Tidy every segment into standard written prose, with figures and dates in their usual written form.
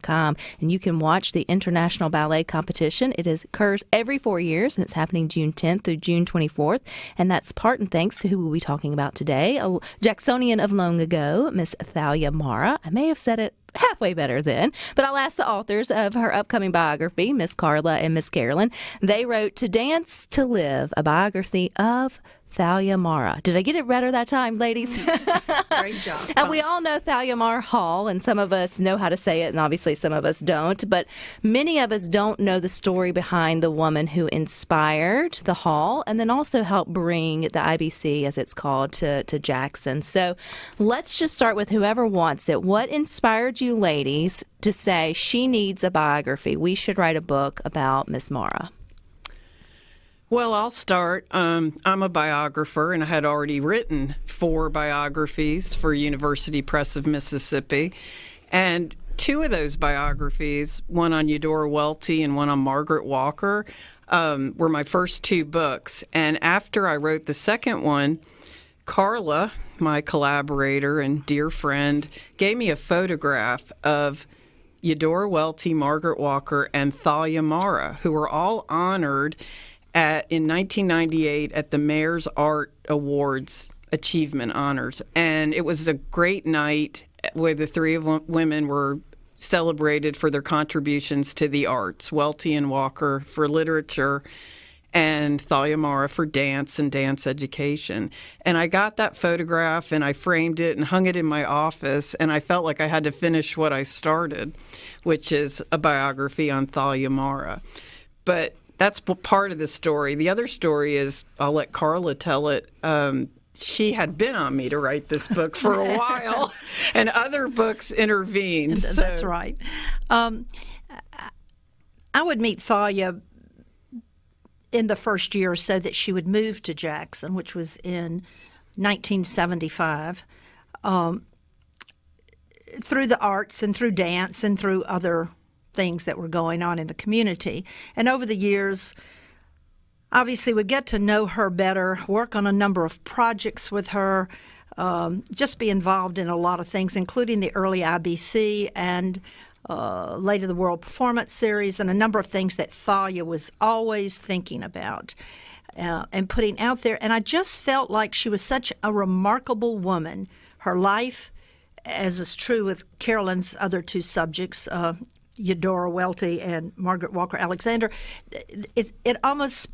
Com, and you can watch the International Ballet Competition. It occurs every 4 years, and it's happening June 10th through June 24th, and that's part and thanks to who we'll be talking about today, a Jacksonian of long ago, Miss Thalia Mara. I may have said it halfway better then, but I'll ask the authors of her upcoming biography, Miss Carla and Miss Carolyn. They wrote To Dance to Live, a biography of Thalia Mara. Did I get it better that time, ladies? Great job. And we all know Thalia Mara Hall, and some of us know how to say it, and obviously some of us don't. But many of us don't know the story behind the woman who inspired the hall and then also helped bring the IBC, as it's called, to Jackson. So let's just start with whoever wants it. What inspired you ladies to say she needs a biography? We should write a book about Miss Mara. Well, I'll start. I'm a biographer, and I had already written 4 biographies for University Press of Mississippi. And 2 of those biographies, one on Eudora Welty and one on Margaret Walker, were my first 2 books. And after I wrote the second one, Carla, my collaborator and dear friend, gave me a photograph of Eudora Welty, Margaret Walker, and Thalia Mara, who were all honored in 1998 at the Mayor's Art Awards Achievement Honors. And it was a great night where the 3 women were celebrated for their contributions to the arts, Welty and Walker for literature, and Thalia Mara for dance and dance education. And I got that photograph and I framed it and hung it in my office, and I felt like I had to finish what I started, which is a biography on Thalia Mara. But that's part of the story. The other story is, I'll let Carla tell it. She had been on me to write this book for a while, and other books intervened. That's right. I would meet Thalia in the first year or so that she would move to Jackson, which was in 1975, through the arts and through dance and through other things that were going on in the community. And over the years, obviously, would get to know her better, work on a number of projects with her, just be involved in a lot of things, including the early IBC and later the World Performance Series, and a number of things that Thalia was always thinking about and putting out there. And I just felt like she was such a remarkable woman. Her life, as was true with Carolyn's other 2 subjects, Eudora Welty and Margaret Walker Alexander, it almost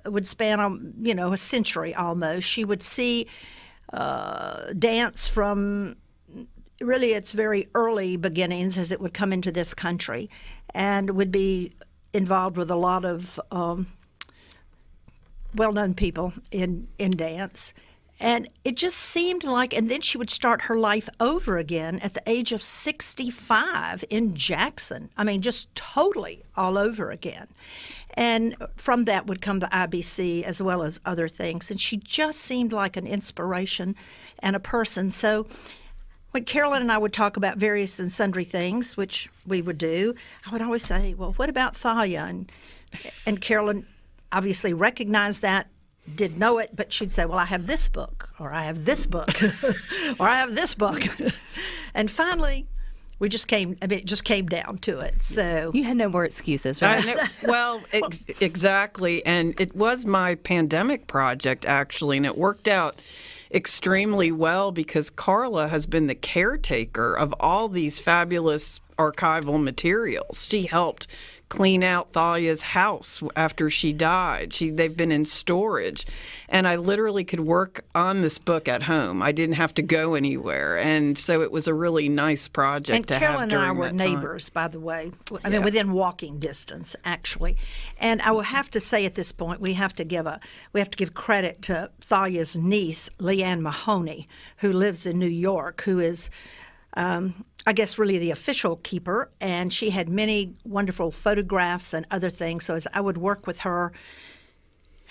would span a century almost. She would see dance from really its very early beginnings as it would come into this country, and would be involved with a lot of well-known people in dance. And it just seemed like, and then she would start her life over again at the age of 65 in Jackson. I mean, just totally all over again. And from that would come the IBC as well as other things. And she just seemed like an inspiration and a person. So when Carolyn and I would talk about various and sundry things, which we would do, I would always say, well, what about Thalia? And Carolyn obviously recognized that, did know it, but she'd say, well, I have this book, or I have this book, or I have this book. And finally, it just came down to it. So you had no more excuses, right? Exactly. And it was my pandemic project, actually, and it worked out extremely well because Carla has been the caretaker of all these fabulous archival materials. She helped clean out Thalia's house after she died. They've been in storage. And I literally could work on this book at home. I didn't have to go anywhere. And so it was a really nice project to Carolyn have during that and I were neighbors, by the way. I mean, within walking distance, actually. And I will have to say at this point, we have to give credit to Thalia's niece, Leanne Mahoney, who lives in New York, who is I guess really the official keeper, and she had many wonderful photographs and other things. So as I would work with her,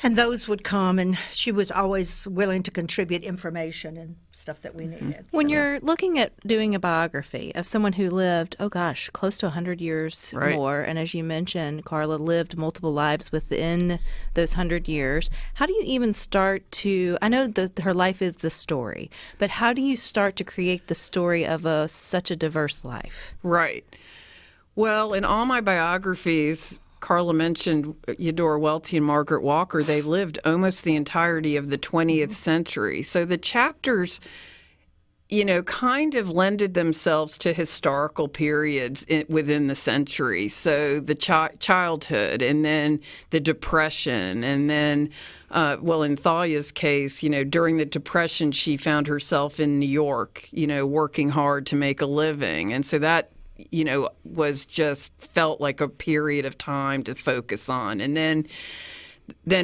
And those would come, and she was always willing to contribute information and stuff that we needed. When you're looking at doing a biography of someone who lived, oh gosh, close to 100 years more, and as you mentioned, Carla lived multiple lives within those 100 years, how do you even start to, I know that her life is the story, but how do you start to create the story of such a diverse life? Right. Well, in all my biographies, Carla mentioned Eudora Welty and Margaret Walker. They lived almost the entirety of the 20th century. So the chapters, kind of lended themselves to historical periods within the century. So the childhood, and then the Depression, and then, in Thalia's case, during the Depression, she found herself in New York, working hard to make a living. And so that was just felt like a period of time to focus on. And then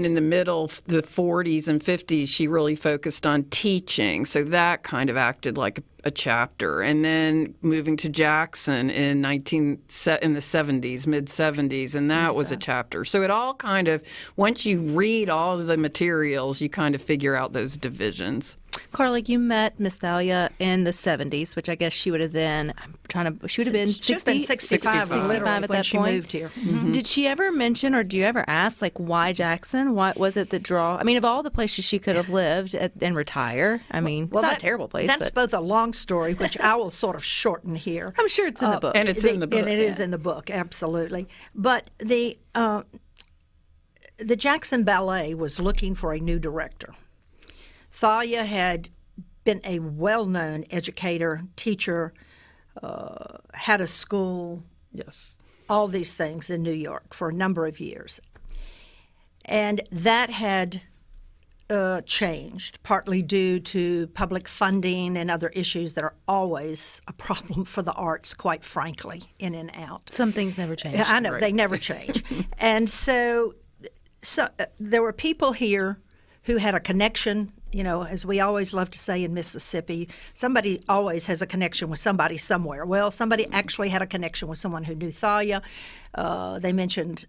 in the middle, the 40s and 50s, she really focused on teaching. So that kind of acted like a chapter. And then moving to Jackson in the 70s, mid 70s, and that was a chapter. So it all kind of, once you read all of the materials, you kind of figure out those divisions. Carla, you met Miss Thalia in the 70s, which I guess she would have then, she would have been 65 at that she point. Moved here. Mm-hmm. Did she ever mention, or do you ever ask, why Jackson? What was it that of all the places she could have lived and retire, it's not a terrible place. That's both a long story, which I will sort of shorten here. I'm sure it's in the book. And it's in the book. And it is in the book, absolutely. But the Jackson Ballet was looking for a new director. Thalia had been a well-known educator, teacher, had a school, yes, all these things in New York for a number of years. And that had changed, partly due to public funding and other issues that are always a problem for the arts, quite frankly, in and out. Some things never change. I know, they never change. And so there were people here who had a connection. As we always love to say in Mississippi, somebody always has a connection with somebody somewhere. Well, somebody actually had a connection with someone who knew Thalia. They mentioned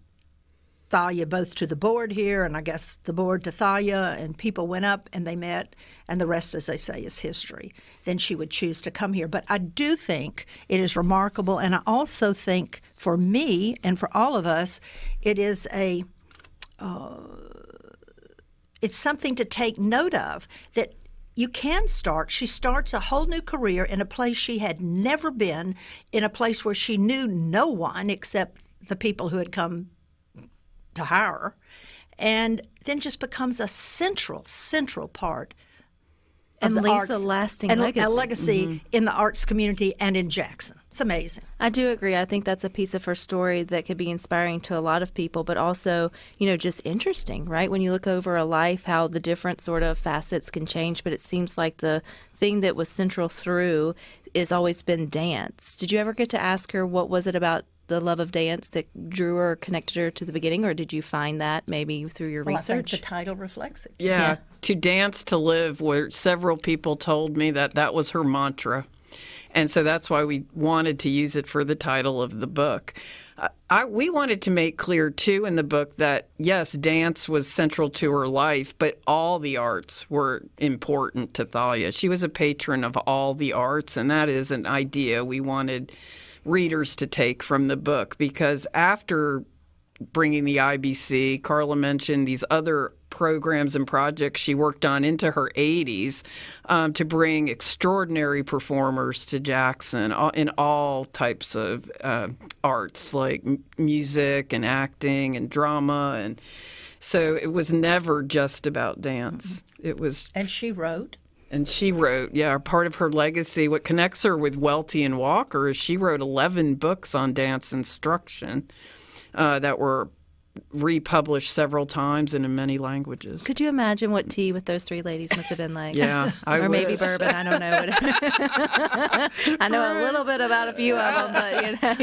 Thalia both to the board here, and I guess the board to Thalia, and people went up and they met, and the rest, as they say, is history. Then she would choose to come here. But I do think it is remarkable, and I also think for me and for all of us, it is it's something to take note of, that you can start. She starts a whole new career in a place she had never been, in a place where she knew no one except the people who had come to hire her, and then just becomes a central part and of the leaves arts, a lasting and legacy. a legacy in the arts community and in Jackson. It's amazing. I do agree. I think that's a piece of her story that could be inspiring to a lot of people, but also, just interesting, right? When you look over a life, how the different sort of facets can change, but it seems like the thing that was central through has always been dance. Did you ever get to ask her what was it about the love of dance that drew her or connected her to the beginning, or did you find that maybe through your research? I think the title reflects it. Yeah. To dance, to live, where several people told me that was her mantra. And so that's why we wanted to use it for the title of the book. We wanted to make clear, too, in the book that, yes, dance was central to her life, but all the arts were important to Thalia. She was a patron of all the arts, and that is an idea we wanted readers to take from the book, because after bringing the IBC, Carla mentioned these other programs and projects she worked on into her 80s to bring extraordinary performers to Jackson in all types of arts, like music and acting and drama. And so it was never just about dance. It was. And she wrote. And she wrote, part of her legacy, what connects her with Welty and Walker is she wrote 11 books on dance instruction that were republished several times and in many languages. Could you imagine what tea with those three ladies must have been like? Yeah, or maybe bourbon. I don't know. I know a little bit about a few of them, but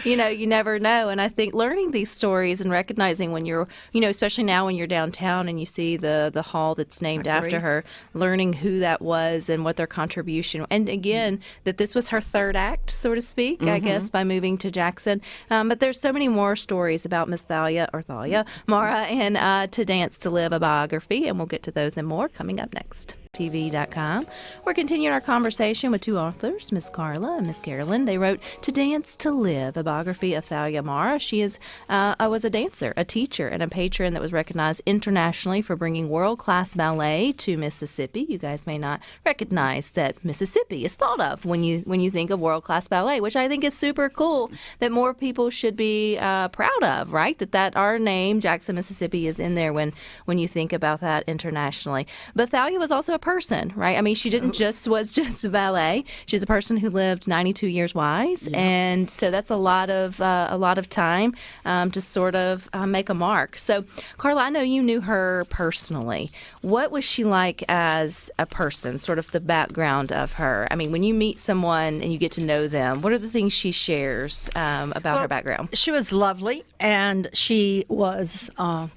you never know. And I think learning these stories and recognizing when you're, especially now when you're downtown and you see the hall that's named after her, learning who that was and what their contribution. And again, that this was her third act, so to speak, I guess, by moving to Jackson. But there's so many more stories about Miss Thalia Thalia Mara and To Dance to Live, a biography, and we'll get to those and more coming up next. TV.com. We're continuing our conversation with two authors, Miss Carla and Miss Carolyn. They wrote To Dance to Live, a biography of Thalia Mara. She was a dancer, a teacher, and a patron that was recognized internationally for bringing world-class ballet to Mississippi. You guys may not recognize that Mississippi is thought of when you think of world-class ballet, which I think is super cool that more people should be proud of, right? That our name, Jackson, Mississippi, is in there when you think about that internationally. But Thalia was also a person, right? I mean, she didn't was just a ballet. She was a person who lived 92 years wise, and so that's a lot of time to sort of make a mark. So, Carla, I know you knew her personally. What was she like as a person? Sort of the background of her. I mean, when you meet someone and you get to know them, what are the things she shares about her background? She was lovely, and she was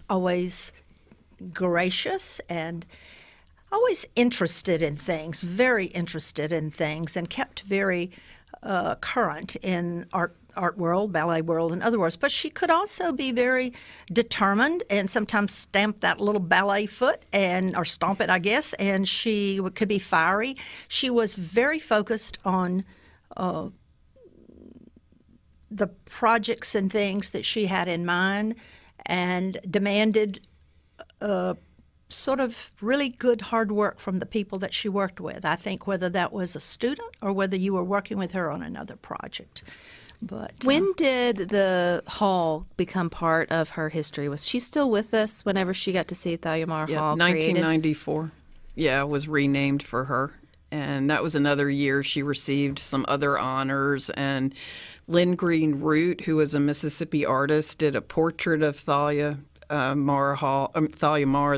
always gracious and always interested in things, very interested in things, and kept very current in art world, ballet world, in other words. But she could also be very determined and sometimes stamp that little ballet foot or stomp it, I guess, and she could be fiery. She was very focused on the projects and things that she had in mind and demanded sort of really good hard work from the people that she worked with. I think whether that was a student or whether you were working with her on another project. But when did the hall become part of her history? Was she still with us whenever she got to see Thalia Mara Hall 1994. created? Yeah, it was renamed for her. And that was another year she received some other honors. And Lynn Green Root, who was a Mississippi artist, did a portrait of Thalia Mara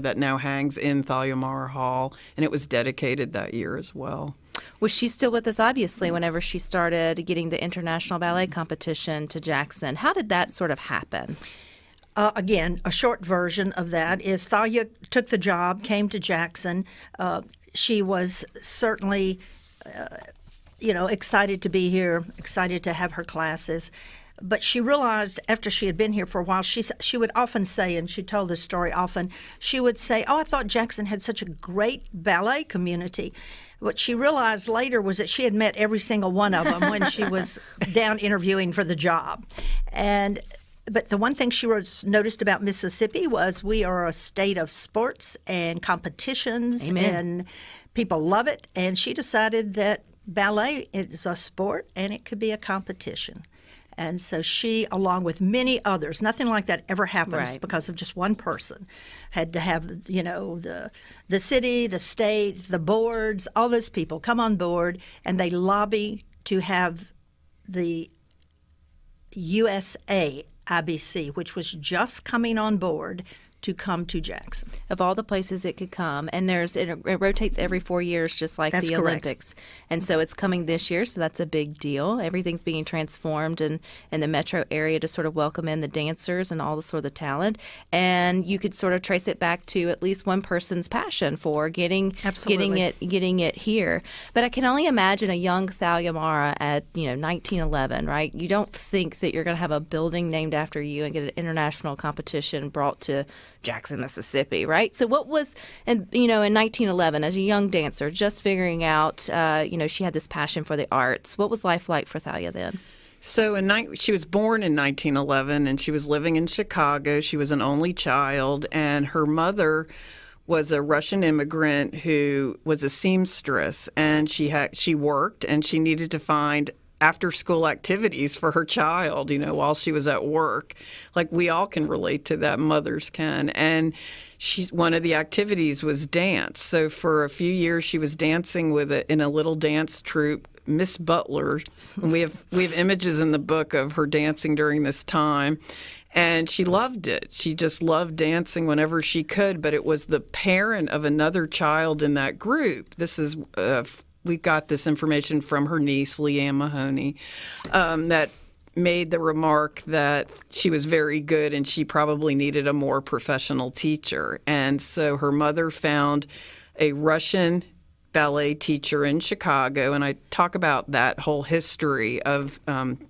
that now hangs in Thalia Mara Hall, and it was dedicated that year as well. Was she still with us, obviously, whenever she started getting the International Ballet Competition to Jackson? How did that sort of happen? Again, a short version of that is Thalia took the job, came to Jackson. She was certainly, excited to be here, excited to have her classes. But she realized after she had been here for a while, she would often say, and she told this story often, she would say, I thought Jackson had such a great ballet community. What she realized later was that she had met every single one of them when she was down interviewing for the job. But the one thing she noticed about Mississippi was we are a state of sports and competitions. Amen. And people love it. And she decided that ballet is a sport and it could be a competition. And so she, along with many others, nothing like that ever happens because of just one person, had to have, the city, the state, the boards, all those people come on board, and they lobby to have the USA IBC, which was just coming on board, to come to Jackson. Of all the places it could come, and it rotates every 4 years, just like That's the correct. Olympics. And so it's coming this year, so that's a big deal. Everything's being transformed in the metro area to sort of welcome in the dancers and all the sort of talent. And you could sort of trace it back to at least one person's passion for getting it here. But I can only imagine a young Thalia Mara at 1911, right? You don't think that you're going to have a building named after you and get an international competition brought to Jackson, Mississippi, right? So what was, in 1911, as a young dancer, just figuring out, she had this passion for the arts. What was life like for Thalia then? So she was born in 1911, and she was living in Chicago. She was an only child, and her mother was a Russian immigrant who was a seamstress, and she worked, and she needed to find after-school activities for her child, while she was at work. Like we all can relate to that, mothers can. And one of the activities was dance. So for a few years, she was dancing in a little dance troupe, Miss Butler. And we have images in the book of her dancing during this time. And she loved it. She just loved dancing whenever she could. But it was the parent of another child in that group. This is we got this information from her niece, Leanne Mahoney, that made the remark that she was very good and she probably needed a more professional teacher. And so her mother found a Russian ballet teacher in Chicago, and I talk about that whole history of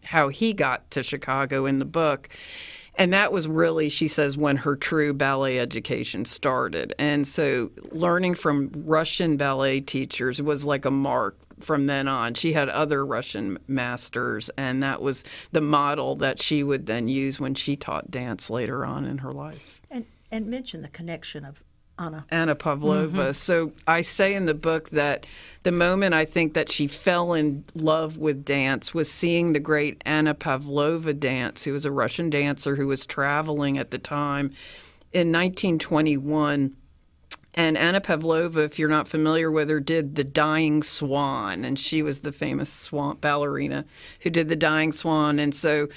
how he got to Chicago in the book. And that was really, she says, when her true ballet education started. And so learning from Russian ballet teachers was like a mark from then on. She had other Russian masters, and that was the model that she would then use when she taught dance later on in her life. And mention the connection of Anna Pavlova. So I say in the book that the moment I think that she fell in love with dance was seeing the great Anna Pavlova dance, who was a Russian dancer who was traveling at the time in 1921. And Anna Pavlova, if you're not familiar with her, did The Dying Swan, and she was the famous swan ballerina who did The Dying Swan. And so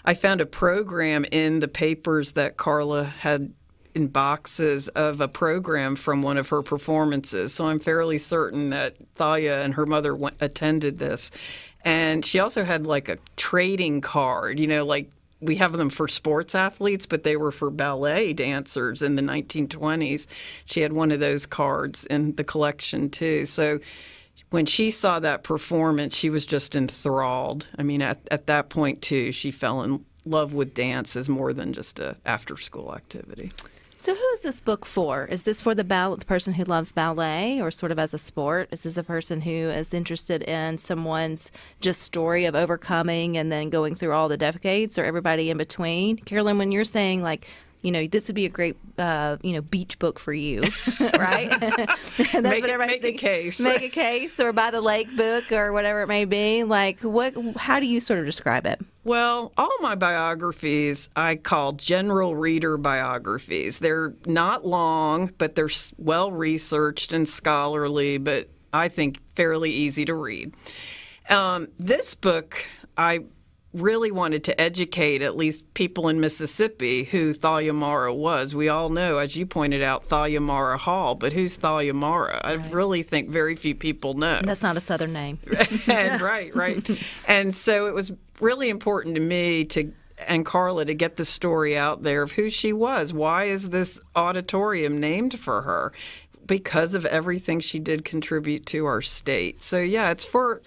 I found a program in the papers that Carla had in boxes of a program from one of her performances. So I'm fairly certain that Thalia and her mother attended this. And she also had like a trading card, like we have them for sports athletes, but they were for ballet dancers in the 1920s. She had one of those cards in the collection too. So when she saw that performance, she was just enthralled. I mean, at that point too, she fell in love with dance as more than just a after-school activity. So who is this book for? Is this for the person who loves ballet or sort of as a sport? Is this a person who is interested in someone's just story of overcoming and then going through all the decades, or everybody in between? Carolyn, when you're saying like, this would be a great, beach book for you, right? That's what everybody's thinking. Make a case. Make a case, or by the lake book, or whatever it may be. Like, how do you sort of describe it? Well, all my biographies I call general reader biographies. They're not long, but they're well-researched and scholarly, but I think fairly easy to read. This book, I really wanted to educate at least people in Mississippi who Thalia Mara was. We all know, as you pointed out, Thalia Mara Hall, but who's Thalia Mara? Right. I really think very few people know. That's not a Southern name. Right. And so it was really important to me and Carla to get the story out there of who she was. Why is this auditorium named for her? Because of everything she did contribute to our state. So yeah, it's for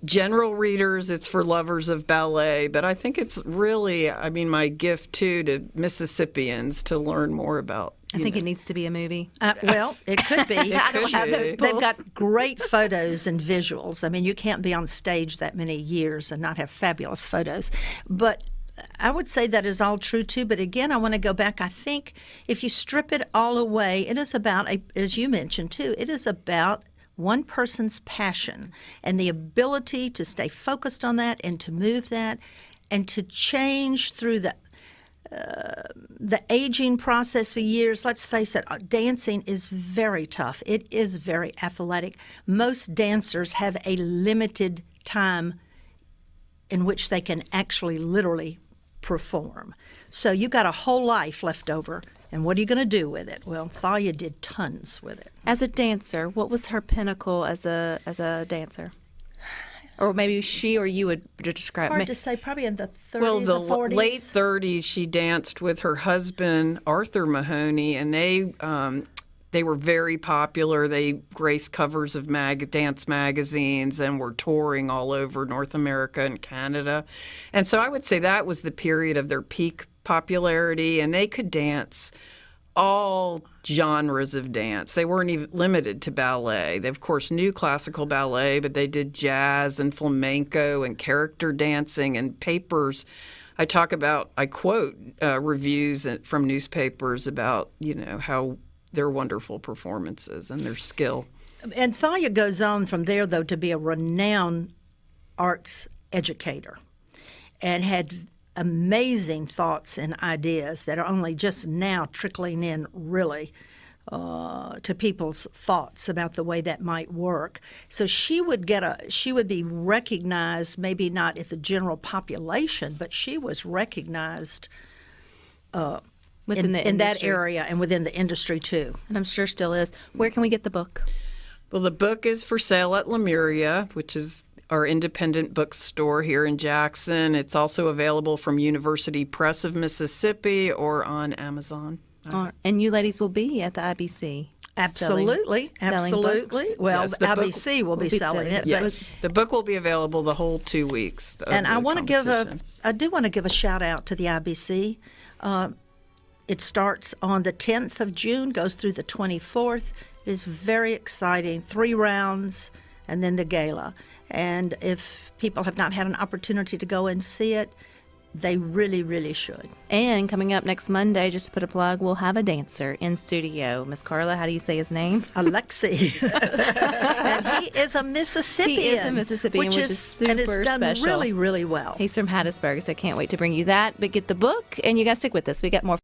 general readers, it's for lovers of ballet, but I think it's really, my gift too to Mississippians to learn more about. I think it needs to be a movie. Well, it could be. I don't have those They've got great photos and visuals. I mean, you can't be on stage that many years and not have fabulous photos. But I would say that is all true too. But again, I want to go back. I think if you strip it all away, it is about, as you mentioned too, it is about one person's passion and the ability to stay focused on that and to move that and to change through the aging process of years. Let's face it, dancing is very tough. It is very athletic. Most dancers have a limited time in which they can actually literally perform. So you got a whole life left over. And what are you going to do with it? Well, Thalia did tons with it. As a dancer, what was her pinnacle as a dancer? Or maybe she or you would describe. Hard to say. Probably in the 30s or 40s. Well, the late 30s, she danced with her husband, Arthur Mahoney, and they were very popular. They graced covers of dance magazines and were touring all over North America and Canada. And so I would say that was the period of their peak popularity, and they could dance all genres of dance. They weren't even limited to ballet. They, of course, knew classical ballet, but they did jazz and flamenco and character dancing and papers. I quote reviews from newspapers about, how their wonderful performances and their skill. And Thalia goes on from there, though, to be a renowned arts educator and had amazing thoughts and ideas that are only just now trickling in really to people's thoughts about the way that might work. So she would be recognized, maybe not at the general population, but she was recognized within in that area and within the industry too. And I'm sure still is. Where can we get the book? Well, the book is for sale at Lemuria, which is our independent bookstore here in Jackson. It's also available from University Press of Mississippi or on Amazon. And you ladies will be at the IBC. Absolutely. Books. Well, yes, the IBC will be selling it. Yes, the book will be available the whole 2 weeks. And I want to give I do want to give a shout out to the IBC. It starts on the 10th of June, goes through the 24th. It is very exciting. 3 rounds, and then the gala. And if people have not had an opportunity to go and see it, they really, really should. And coming up next Monday, just to put a plug, we'll have a dancer in studio. Miss Carla, how do you say his name? Alexi. And he is a Mississippian. He is a Mississippian, which is super and it's done special. really, really well. He's from Hattiesburg, so I can't wait to bring you that. But get the book, and you guys stick with us. We got more.